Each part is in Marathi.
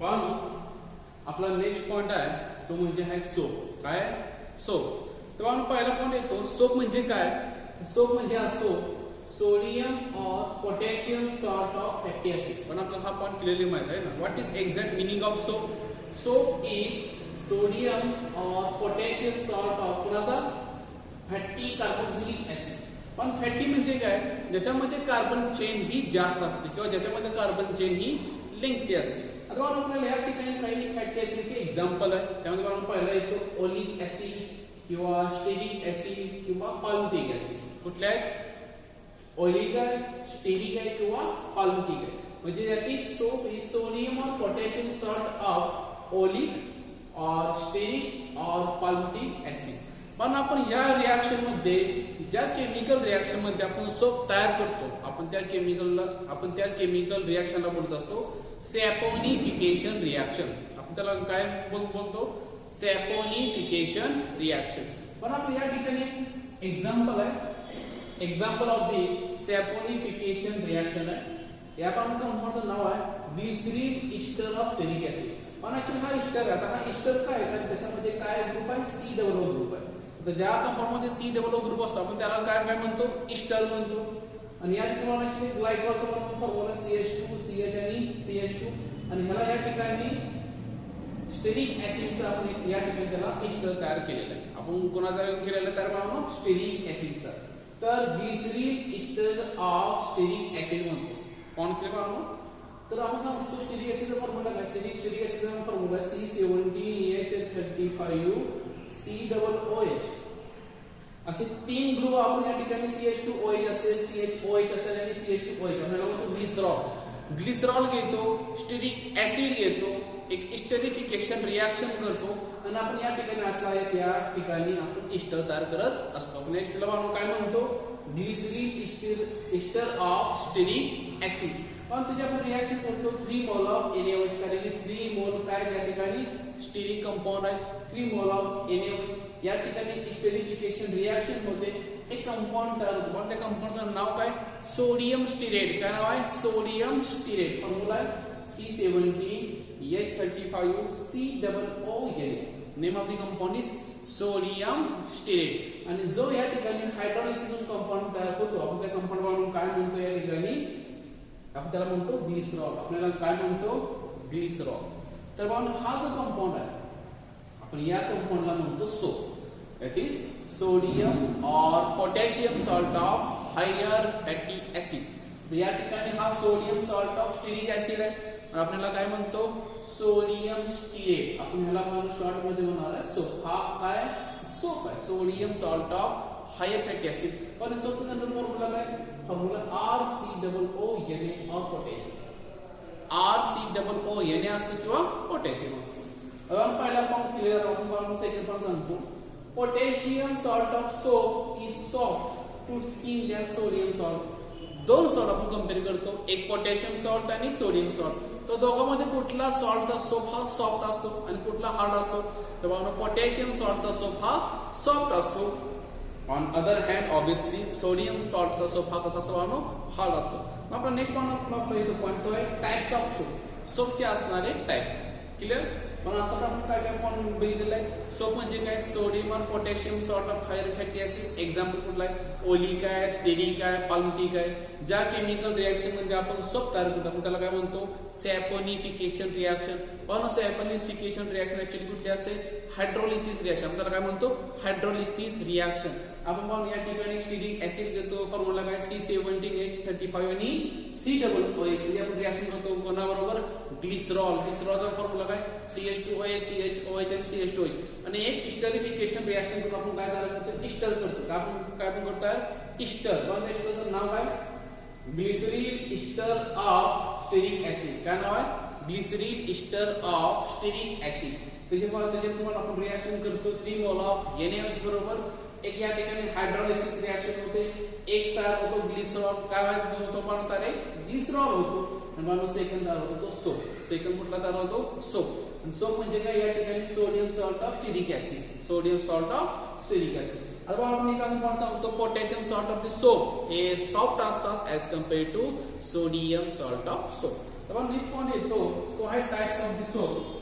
पण आपला नेक्स्ट पॉइंट आहे तो म्हणजे आहे सोप. काय सोप? तर आपण पहिला पॉइंट येतो सोप म्हणजे काय. सोप म्हणजे असतो सोडियम और potassium salt of fatty acid. पण आपल्याला हा पॉइंट क्लिअरली माहित आहे ना. What is exact meaning of soap? Soap is sodium और पोटॅशियम सॉल्ट ऑफ कुणाचा फॅटी कार्बोक्सिलिक ऍसिड. पण फॅटी म्हणजे काय? ज्याच्यामध्ये कार्बन चेन ही जास्त असते किंवा ज्याच्यामध्ये कार्बन चेन ही लेंथी असते. आता आपल्याला या ठिकाणी काही फॅटी ऍसिडचे एक्झाम्पल आहे. त्यामध्ये आपण पहिला येतो ओलिक ऍसिड किंवा स्टेरिक ऍसिड किंवा पाल्मिटिक ऍसिड. कुठले आहेत? ओलिक आहे, स्टेरिक आहे किंवा पाल्मिटिक आहे. म्हणजे that is soap is sodium और पोटॅशियम सॉल्ट ऑफ ओलिक और स्टेरिक और पाल्मिटिक ऍसिड. पण आपण या रिएक्शन मध्ये ज्या केमिकल रिएक्शन मध्ये आपण सोप तयार करतो आपण त्या केमिकल रिएक्शनला बोलत असतो सॅपोनिफिकेशन रिएक्शन. आपण त्याला काय बोलतो? Saponification reaction. पण आपण या ठिकाणी एक्झाम्पल आहे. Example of the saponification reaction आहे. या कंपाऊंडचं नाव आहे glycerin ester of stearic acid. पण ऍक्च्युअली हा इस्टर आहे. आता हा इस्टर काय आहे? त्याच्यामध्ये काय ग्रुप आहे? C+O ग्रुप आहे. तर ज्या कंपाऊंड मध्ये C+O ग्रुप असतो आपण त्याला काय म्हणतो? इस्टर म्हणतो. आणि या ठिकाणी ऍक्च्युअली ग्लायकॉलचा फॉर्म्युला CH2 CH आणि CH2 आणि ह्याला या ठिकाणी स्टेरिक ऍसिडचा आपण या ठिकाणी त्याला इस्टर तयार केलेला आहे. आपण कोणाचा केलेला तयार म्हणतो? स्टेरिक ऍसिडचा. तर glycerine ester of stearic acid म्हणतो. कोण केलं म्हणतो? तर आपण सांगतो स्टेरिक ऍसिडचा फॉर्म्युला काय? स्टेरिक ऍसिडचा फॉर्म्युला C17H35 COOH. असे तीन ग्रुप आपण या ठिकाणी CH2OH असेल, CHOH असेल आणि CH2OH आपल्याला म्हणतो ग्लिसरॉल. ग्लिसरॉल घेतो, स्टेरिक ऍसिड घेतो, एक इस्टरिफिकेशन रिएक्शन करतो आणि आपण या ठिकाणी असला या ठिकाणी आपण इस्टर तयार करत असतो. नेक्स्टला आपण काय म्हणतो? Glycerin ester of stearic acid. पण त्याची आपण रिएक्शन करतो 3 मोल ऑफ NaOH. कारण की 3 मोल काय या ठिकाणी स्टेरिक कंपाऊंड आहे. 3 मोल ऑफ NaOH या ठिकाणी इस्टरिफिकेशन रिएक्शन होते, एक कंपाऊंड तयार होतो. पण त्या कंपाऊंडचं नाव काय? Sodium stearate. काय नाव आहे? Sodium stearate. फॉर्म्युला आहे C17H35 COOH. Name of the compound is sodium stearate. आणि जो या ठिकाणी हायड्रोलायसिस कंपाऊंड तयार होतो आपण त्या कंपाऊंड वापरून काय म्हणतो? या ठिकाणी आपण त्याला म्हणतो ग्लिसरॉल. आपल्याला काय म्हणतो? ग्लिसरॉल. तर हा जो कंपाऊंड आहे आपण या कंपाऊंडला म्हणतो सोप. दॅट इज सोडियम और potassium salt of higher fatty acid. या ठिकाणी हा sodium salt of stearic acid आहे. आपल्याला काय म्हणतो? Sodium stearate. आपण ह्याला शॉर्ट मध्ये होणार आहे सोप. हा काय? सोप आहे. Sodium salt of higher fatty acid. पण सोपचा जनरल फॉर्म्युला काय? फॉर्म्युला RCOONA और पोटॅशियम. RCOONA असतो किंवा पोटॅशियम असतो. आपण पहिला पॉइंट क्लिअर आपण सेकंड पॉइंट सांगतो. Potassium salt of soap is soft to skin than sodium salt. दोन सॉल्ट आपण कंपेअर करतो, एक पोटॅशियम सॉल्ट आणि सोडियम सॉल्ट. तो दोघांमध्ये कुठला सॉल्टचा सोप हा सॉफ्ट असतो आणि कुठला हार्ड असतो? तर पोटॅशियम सॉल्टचा सोप हा सॉफ्ट असतो. On other hand obviously sodium सॉल्टचा सोप हा कसा असतो? हार्ड असतो. आपण नेक्स्ट पॉइंट तो आहे टाइप्स ऑफ सोप. सोपचे असणारे टाइप. क्लिअर? पण आता आपण काय काय पॉइंट बघितलेला आहे? सोप म्हणजे काय? सोडियम और potassium salt of higher fatty acid. Example कुठला आहे? ओलिक आहे, स्टेरिक आहे, पाल्मिटिक आहे. ज्या केमिकल रिएक्शन मध्ये आपण सोप तयार करतो आपण त्याला काय म्हणतो? Saponification reaction. पण सॅपोनिफिकेशन रिएक्शन ऍक्च्युअली कुठली असते? Hydrolysis reaction. आपण त्याला काय म्हणतो? Hydrolysis reaction. आपण या ठिकाणी स्टेरिक ऍसिड घेतो, फॉर्म्युला काय? C17H35 आणि COOH. म्हणजे आपण रिएक्शन करतो कोणाबरोबर? ग्लिसरॉल. ग्लिसरॉलचा फॉर्म्युला काय? CH2OH CHOH आणि CH2OH. आणि एक इस्टरिफिकेशन रिएक्शन करून आपण काय तयार करतो? इस्टर करतो. आपण काय करतोय? इस्टर. पण इस्टरचं नाव काय? Glycerin ester of stearic acid. काय नाव आहे? Glycerin ester of stearic acid. त्याच्यामुळे आपण रिएक्शन करतो 3 मोल ऑफ NaOH बरोबर. एक या ठिकाणी हायड्रोलायसिस रिएक्शन होते, एक तयार होतो ग्लिसरॉल. काय होतो? पण तयार ग्लिसरॉल होतो. आणि सेकंड तयार होतो तो सोप. सेकंड कुठला तयार होतो? सोप. आणि सोप म्हणजे काय? या ठिकाणी sodium salt of stearic acid. Sodium salt of stearic acid. आता आपण एक अजून पॉइंट सांगतो. Potassium salt of the soap हे सॉफ्ट असतात as compared to sodium salt of soap. तर नेक्स्ट पॉइंट येतो तो आहे टाइप्स ऑफ द सोप.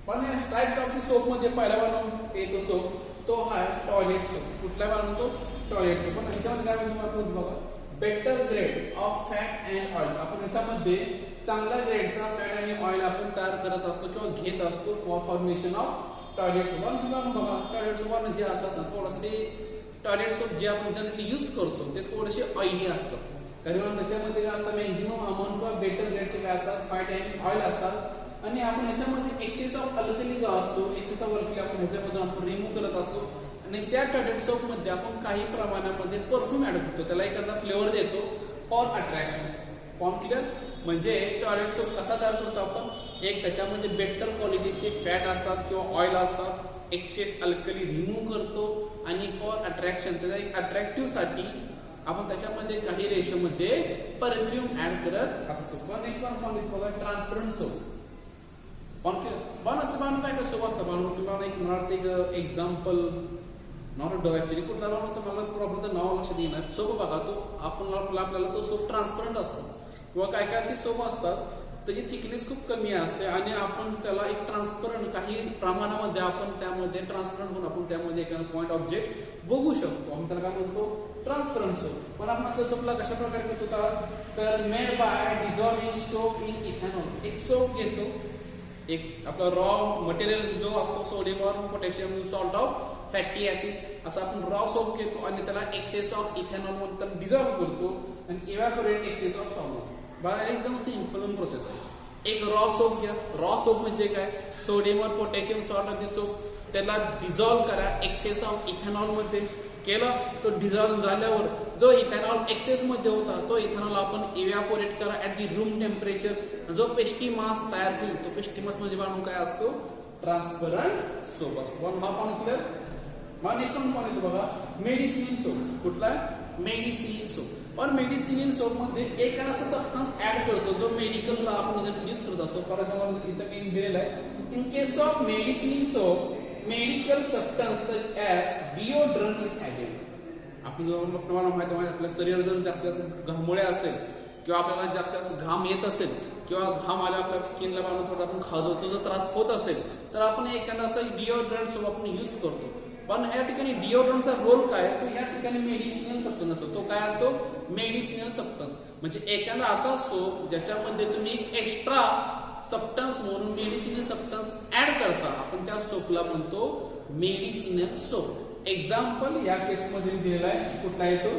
पण टाइप्स ऑफ द सोप मध्ये पहिला बनवून येतो सोप तो आहे टॉयलेट सोप. कुठला बनवतो? Toilet soap. पण याच्यामध्ये काय म्हणतो आपण बघा, better grade of fat and oil. आपण याच्यामध्ये चांगल्या ग्रेडचा फॅट आणि ऑइल आपण तयार करत असतो किंवा घेत असतो for formation of toilet soap. आणि तुम्हाला बघा टॉयलेट सोप जे असतात ना थोडंसं ते टॉयलेट सोप जे आपण जनरली यूज करतो ते थोडेसे ऑइली असतात. कारण त्याच्यामध्ये काय असतं मॅक्झिमम अमाऊंट ऑफ बेटर ग्रेडचे काय असतात फॅट अँड ऑइल असतात. आणि आपण ह्याच्यामध्ये एक्सेस ऑफ अल्कली जो असतो एक्सेस ऑफ अल्कली आपण ह्याच्यामधून आपण रिमूव्ह करत असतो. आणि त्या टॉयलेट सोप मध्ये आपण काही प्रमाणामध्ये परफ्यूम ऍड करतो, त्याला एखादा फ्लेवर देतो फॉर अट्रॅक्शन. Form clear? म्हणजे टॉयलेट सोप कसा तयार करतो आपण, एक त्याच्यामध्ये बेटर क्वालिटीचे फॅट असतात किंवा ऑइल असतात, एक्सेस अल्कली रिमूव्ह करतो आणि फॉर अट्रॅक्शन त्याचा एक अट्रॅक्टिव्ह साठी आपण त्याच्यामध्ये काही रेशोमध्ये परफ्यूम ऍड करत असतो. पण नेक्स्ट वन बघा ट्रान्सपरंट सोप. पण असं बनवून काय कसं सोप असतं बनवून तुम्हाला एक मला एक एक्झाम्पल नॉट ऍक्च्युअली कुठला बनवून असं मला प्रॉब्लेम नाव लक्षात येणार. सोप बघा तो आपण आपल्याला तो सोप ट्रान्सपरंट असतो किंवा काय काय असे सोप असतात त्याची थिकनेस खूप कमी असते आणि आपण त्याला एक ट्रान्सपरंट काही प्रमाणामध्ये आपण त्यामध्ये ट्रान्सपरंट होऊन आपण त्यामध्ये एखादा पॉइंट ऑब्जेक्ट बघू शकतो. आपण त्याला काय म्हणतो ट्रान्सपरंट सोप. पण आपण असं सोपला कशा प्रकारे करतो तर made by dissolving soap in ethanol. एक सोप घेतो, एक आपला रॉ मटेरियल जो असतो सोडियम और potassium salt of fatty acid असं आपण रॉ सोप घेतो आणि त्याला एक्सेस ऑफ इथेनॉल मध्ये त्याला डिझॉल्व करतो आणि इव्हॅपोरेट एक्सेस ऑफ सॉल्ट. बघा एकदम सिंपल प्रोसेस आहे. एक रॉ सोप घ्या. रॉ सोप म्हणजे काय, सोडियम और potassium salt of the soap त्याला डिझॉल्व करा एक्सेस ऑफ इथेनॉल मध्ये. केलं तो डिझॉल्व झाल्यावर जो इथेनॉल एक्सेस मध्ये होता तो इथेनॉल आपण इव्हॅपोरेट करा ऍट दी रूम टेम्परेचर. जो पेस्टी मास तयार होईल तो पेस्टी मास म्हणजे बनवून काय असतो ट्रान्सपरंट सोप असतो. पण हा पॉइंट क्लिअर. मग नेक्स्ट पॉइंट येतो बघा मेडिसिन सोप. कुठला मेडिसिन सोप. पण मेडिसिन सोप मध्ये एक असा सबस्टन्स ऍड करतो जो मेडिकलला आपण यूज करत असतो. फॉर एक्झाम्पल इथं मी दिलेला आहे in case of medicine soap medical substance such as deodorant is added. आपण तुम्हाला माहिती आहे आपल्या शरीर जर जास्त घामुळे असेल किंवा आपल्याला जास्त घाम येत असेल किंवा घाम आला आपल्या स्किनला बांधून थोडा आपण खाजवतो जर त्रास होत असेल तर आपण एखादा असं डिओड्रंट सोप आपण यूज करतो. पण या ठिकाणी डिओड्रंटचा रोल काय तर या ठिकाणी मेडिसिनल सबस्टन्स असतो. तो काय असतो मेडिसिनल सबस्टन्स. म्हणजे एखादा असा सोप ज्याच्यामध्ये तुम्ही एक्स्ट्रा सबस्टन्स म्हणून मेडिसिनल सबस्टन्स ऍड करता आपण त्या सोपला म्हणतो मेडिसिनल सोप. एक्झाम्पल या केस मध्ये दिलेला आहे. कुठला येतो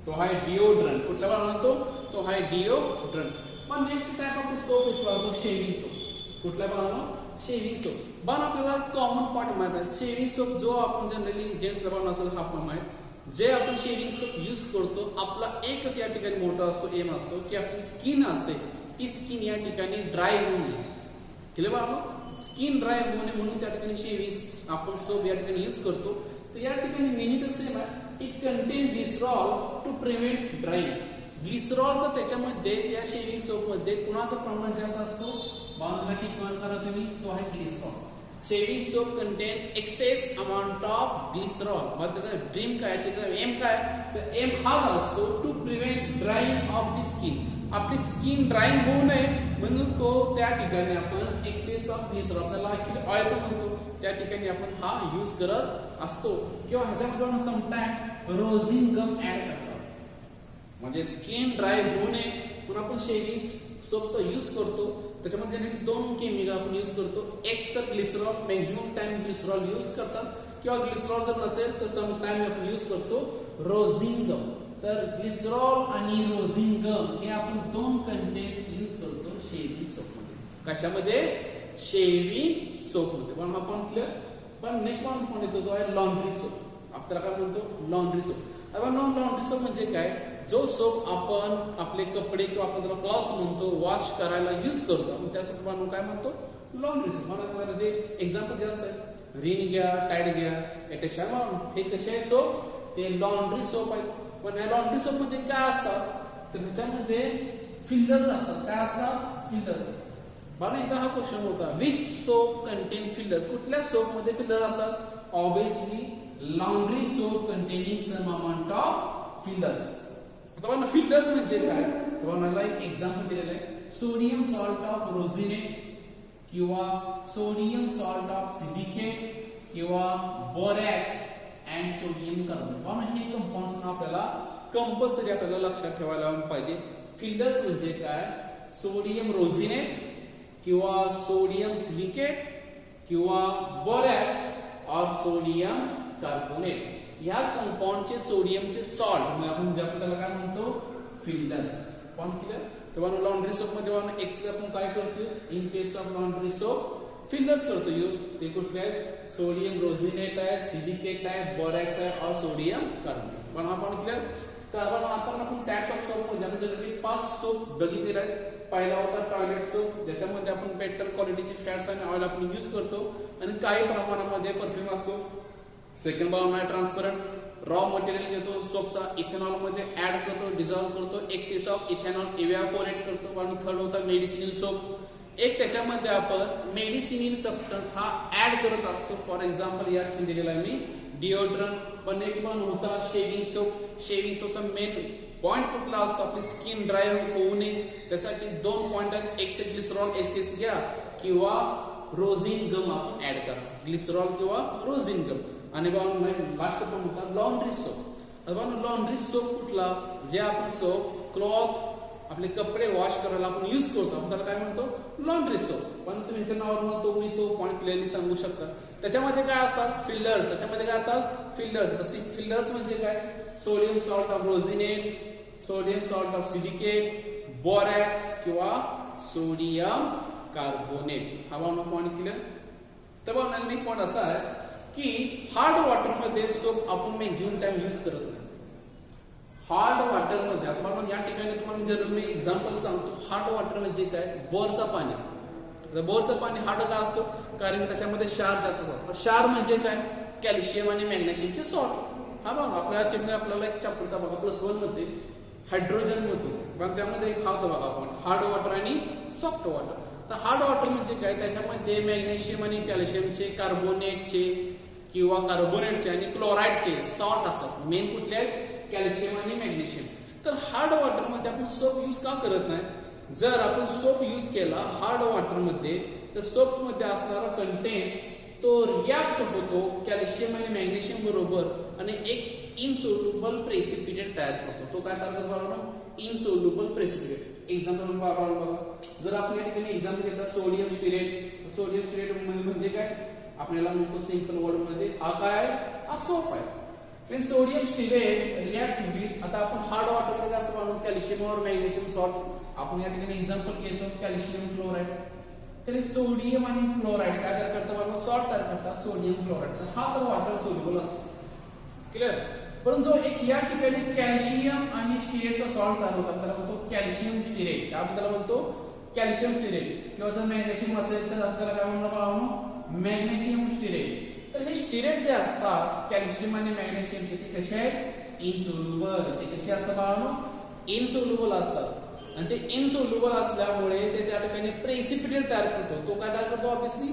तो आहे डिओड्रंट. कुठला बनवतो तो आहे डिओड्रंट. पण नेक्स्ट टाइप ऑफ सोप येतो शेविंग सोप. कुठला बनवतो शेविंग सोप. पण आपल्याला कॉमन पॉइंट माहित आहे शेविंग सोप जो आपण जनरली जेंट्सला बनवला असेल हा पण माहित जे आपण शेविंग सोप यूज करतो आपला एकच या ठिकाणी मोठा असतो एम असतो की आपली स्किन असते ती स्किन या ठिकाणी ड्राय होऊ नये. केलं बघा स्किन ड्राय होऊ नये म्हणून त्या ठिकाणी शेविंग आपण सोप या ठिकाणी यूज करतो. तर या ठिकाणी मिनिंग सेम आहे. It contain glycerol to prevent drying. ग्लिसरॉलचं त्याच्यामध्ये या शेविंग सोप मध्ये कुणाचं प्रमाण जास्त असतो बांधला टिक मार्क करा तुम्ही तो आहे glycerol. Shaving soap content excess amount of glycerol. मग त्याचा ड्रीम काय त्याचा एम काय तर एम हाच असतो to prevent drying of the skin. आपली स्किन ड्राईंग होऊ नये म्हणून तो त्या ठिकाणी आपण एक्सेस ऑफ ग्लिसरॉल त्याला ऍक्च्युअली ऑइल पण म्हणतो त्या ठिकाणी आपण हा यूज करत असतो. किंवा ह्याच्यामध्ये आपण समटाइम रोझिंग गम ऍड करतो म्हणजे स्किन ड्राय होऊ नये म्हणून आपण शेविंग सोपचा यूज करतो. त्याच्यामध्ये दोन केमिकल आपण यूज करतो. एक तर glycerol maximum time glycerol use करतात किंवा ग्लिसरॉल जर नसेल तर सम टाइम आपण यूज करतो रोझिंग गम. तर ग्लिसरॉल आणि रोझिंग गम हे आपण दोन कंटेंट यूज करतो शेविंग सोप मध्ये. कशामध्ये शेविंग सोप मध्ये. पण हा पॉइंट क्लिअर. पण नेक्स्ट पॉइंट येतो तो आहे लॉन्ड्री सोप. आपल्याला काय म्हणतो लॉन्ड्री सोप. आता लॉन्ड्री सोप म्हणजे काय जो सोप आपण आपले कपडे किंवा आपण त्याला क्लॉथ्स म्हणतो वॉश करायला यूज करतो आपण त्या सोप म्हणून काय म्हणतो लॉन्ड्री सोप. मला जे एक्झाम्पल जास्त आहे रिन घ्या टाईड घ्या यापेक्षा हे कसे आहेत सोप ते लॉन्ड्री सोप आहेत. पण या लॉन्ड्री सोप मध्ये काय असतात तर त्याच्यामध्ये फिल्टर्स असतात. काय असतात फिल्टर्स. बघा एकदा हा क्वेश्चन होता विच सोप कंटेन फिल्टर्स. कुठल्या सोप मध्ये फिल्टर असतात obviously laundry soap containing some amount of filters. आता फिल्टर्स म्हणजे काय, तर मला एक एक्झाम्पल दिलेलं आहे, सोडियम सॉल्ट ऑफ रोझिनेट किंवा सोडियम सॉल्ट ऑफ सिलिकेट किंवा बोरॅक्स अँड सोडियम कार्बोनेट. हे कंपाऊंड्स आपल्याला कंपल्सरी आपल्याला लक्षात ठेवायला पाहिजे. फिल्टर्स म्हणजे काय, सोडियम रोझिनेट किंवा सोडियम सिलिकेट किंवा बोरॅक्स और सोडियम कार्बोनेट या कंपाऊंडचे सोडियमचे सॉल्ट म्हणजे आपण त्याला काय म्हणतो फिल्टर्स. पण क्लिअर. तेव्हा लॉन्ड्री सोप मध्ये आपण काय करतो, in case of laundry soap filters करतो यूज. ते कुठले आहेत, सोडियम रोझिनेट आहे, सिलिकेट आहे, बोरॅक्स आहे और सोडियम कार्बोनेट. पण आपण क्लिअर. तर आपण टाइप्स ऑफ सोप मध्ये आपण जनरली 5 सोप बघितलेले आहेत. पहिला होता टॉयलेट सोप, ज्याच्यामध्ये आपण बेटर क्वालिटीचे फॅट्स आणि ऑइल आपण यूज करतो आणि काही प्रमाणामध्ये परफ्यूम असतो. सेकंड बाउंड आहे ट्रान्सपरंट, रॉ मटेरियल घेतो सोपचा, इथेनॉल मध्ये ऍड करतो, डिझॉल्व्ह करतो, एक्सेस ऑफ इथेनॉल इव्हॅपोरेट करतो. आणि थर्ड होता मेडिसिनल सोप, एक त्याच्यामध्ये आपण मेडिसिनल सबस्टन्स हा ऍड करत असतो. फॉर एक्झाम्पल या ठिकाणी दिलेला आहे मी डिओड्रंट. पण नेक्स्ट वन होता शेविंग सोप. शेविंग सोपचा मेन पॉइंट कुठला असतो, आपली स्किन ड्राय होऊ नये त्यासाठी 2 पॉइंट आहेत, एक तर ग्लिसरॉल एक्सेस घ्या किंवा रोझिन गम आपण ऍड करा, ग्लिसरॉल किंवा रोझिन गम. आणि लास्ट पण होता लॉन्ड्री सोप. लॉन्ड्री सोप कुठला, जे आपण सोप क्लॉथ आपले कपडे वॉश करायला आपण युज करतो, आपण त्याला काय म्हणतो लॉन्ड्री सोप. पण तुमच्या नावावर तो पॉइंट क्लिअरली सांगू शकता. त्याच्यामध्ये काय असतात फिल्टर्स, त्याच्यामध्ये काय असतात फिल्टर्स. फिल्टर्स म्हणजे काय, sodium salt of rosinate, sodium salt of silicate, borax किंवा सोडियम कार्बोनेट. हा पॉइंट क्लिअर. तर एक पॉइंट असा आहे की हार्ड वॉटर मध्ये सोप आपण मॅक्झिमम टाइम यूज करत नाही. हार्ड वॉटर मध्ये आपण या ठिकाणी तुम्हाला जर मी एक्झाम्पल सांगतो, हार्ड वॉटर म्हणजे काय, बोरचा पाणी. बोरचं पाणी हार्ड का असतो, कारण की त्याच्यामध्ये क्षार जास्त असतो. क्षार म्हणजे काय, कॅल्शियम आणि मॅग्नेशियमचे सॉल्ट. हा बघा आपल्याला चिन्ह आपल्याला एक चॅप्टर बघा +1 मध्ये हायड्रोजन होतो, पण त्यामध्ये एक होता बघा आपण हार्ड वॉटर आणि सॉफ्ट वॉटर. तर हार्ड वॉटर म्हणजे काय, त्याच्यामध्ये मॅग्नेशियम आणि कॅल्शियमचे, कार्बोनेटचे किंवा कार्बोनेटचे आणि क्लोराईडचे सॉल्ट असतात. मेन कुठले आहेत, कॅल्शियम आणि मॅग्नेशियम. तर हार्ड वॉटर मध्ये आपण सोप यूज का करत नाही, जर आपण सोप यूज केला हार्ड वॉटर मध्ये तर सोप मध्ये असणारा कंटेंट तो रिॲक्ट होतो कॅल्शियम आणि मॅग्नेशियम बरोबर आणि एक इनसोल्युबल प्रेसिपिटेट तयार करतो. तो काय तयार करतो, इनसोल्युबल प्रेसिपिटेट. एक्झाम्पल बघा, जर आपण या ठिकाणी एक्झाम्पल घेतला सोडियम स्टिरेट. सोडियम स्टिरेट म्हणजे काय, आपल्याला म्हणतो सिंपल वर्ड मध्ये हा काय हा सोप आहे. When sodium stearate react with, आता आपण हार्ड वॉटर मध्ये जास्त प्रमाणात कॅल्शियम और मॅग्नेशियम सॉल्ट. आपण या ठिकाणी एक्झाम्पल घेतो कॅल्शियम क्लोराईड. तर सोडियम आणि क्लोराईड काय तयार करतात, सॉल्ट तयार करतात सोडियम क्लोराईड. हा तर वॉटर सोल्युबल असतो. क्लिअर. परंतु एक या ठिकाणी कॅल्शियम आणि स्टिरेटचा सॉल्ट तयार होतात, त्याला म्हणतो कॅल्शियम स्टिरेट. काय त्याला म्हणतो कॅल्शियम स्टिरेट. किंवा जर मॅग्नेशियम असेल तर आपल्याला काय म्हणतो मॅग्नेशियम स्टिरेट. तर हे स्टिरेट जे असतात कॅल्शियम आणि मॅग्नेशियमचे ते कसे आहेत, इनसोल्युबल. ते कसे असतात बाळांनो, इनसोल्युबल असतात. आणि ते इनसोल्युबल असल्यामुळे ते त्या ठिकाणी प्रेसिपिटेट तयार करतो. तो काय तयार करतो, ऑब्विसली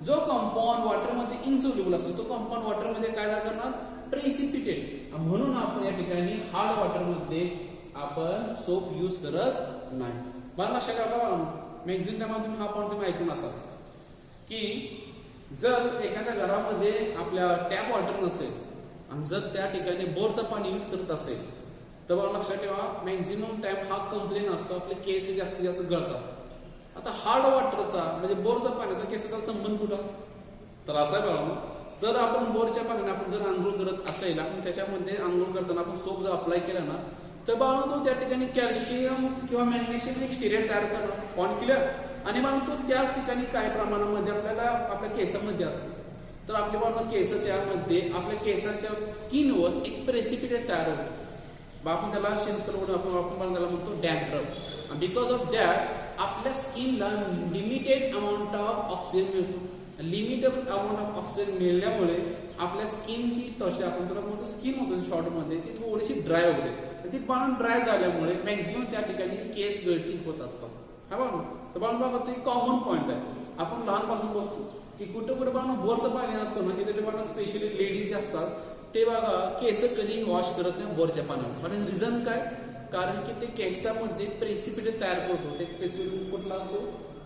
जो कंपाऊंड वॉटर मध्ये इनसोल्युबल असतो तो कंपाऊंड वॉटर मध्ये काय तयार करणार, प्रेसिपिटेट. म्हणून आपण या ठिकाणी हार्ड वॉटर मध्ये आपण सोप यूज करत नाही. मला लक्षात ठेवा, मॅक्झिमम टाइम हा पॉइंट तुम्ही ऐकून असाल की जर एखाद्या घरामध्ये आपल्या टॅप वॉटर नसेल आणि जर त्या ठिकाणी बोरचं पाणी यूज करत असेल तर लक्षात ठेवा मॅक्झिमम टाइम हा कंप्लेन असतो, आपले केस जास्तीत जास्त गळतात. आता हार्ड वॉटरचा म्हणजे बोरचा पाण्याचा केसाचा संबंध कुठं, तर असा आहे बघा, जर आपण बोरच्या पाण्याने आपण जर आंघोळ करत असेल, आपण त्याच्यामध्ये आंघोळ करताना आपण सोप जर अप्लाय केला ना तर बाळा तो त्या ठिकाणी कॅल्शियम किंवा मॅग्नेशियम एक स्टिरेट तयार करतो. Point clear. आणि मग तो त्याच ठिकाणी काही प्रमाणामध्ये आपल्याला आपल्या केसामध्ये असतो. तर आपले बाबा केस त्यामध्ये आपल्या केसाच्या स्किनवर एक प्रेसिपिटेट तयार होतो. आपण त्याला सिंपल आपण त्याला म्हणतो डॅन्ड्रफ. बिकॉज ऑफ दॅट आपल्या स्किनला लिमिटेड अमाऊंट ऑफ ऑक्सिजन मिळतो. लिमिटेड अमाऊंट ऑफ ऑक्सिजन मिळण्यामुळे आपल्या स्किनची त्वचा आपण त्याला म्हणतो स्किन होतो शॉर्ट मध्ये ती थोडीशी ड्राय होते. ती पाणी ड्राय झाल्यामुळे मॅक्झिमम त्या ठिकाणी केस गळती होत असतात. हा बघा, तर बघा तो एक कॉमन पॉइंट आहे. आपण लहानपासून बघतो की कुठे कुठे बघा बोरचं पाणी असतं ना तिथे बघा स्पेशली लेडीज असतात ते बघा केस कधी वॉश करत नाही बोरच्या पाण्यावर. आणि रिझन काय, कारण की ते केसामध्ये प्रेसिपिटेट तयार करतो. ते प्रेसिपिटेट कुठला असतो?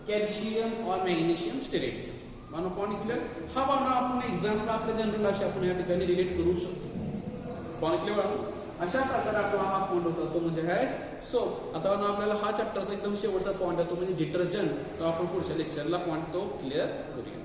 कॅल्शियम और मॅग्नेशियम स्टेरेटचा. बानो पॉईंट क्लिअर. हा बानो आपण एक्झाम्पल आपल्या जनरल लक्ष आपण या ठिकाणी रिलेट करू शकतो. Point clear Bano. अशा प्रकारे आपला हा पॉईंट होता तो म्हणजे आहे सोप. आता बानो आपल्याला हा चॅप्टरचा एकदम शेवटचा पॉईंट आहे तो म्हणजे डिटर्जंट. तो आपण पुढच्या लेक्चरला पॉईंट तो क्लिअर करूया.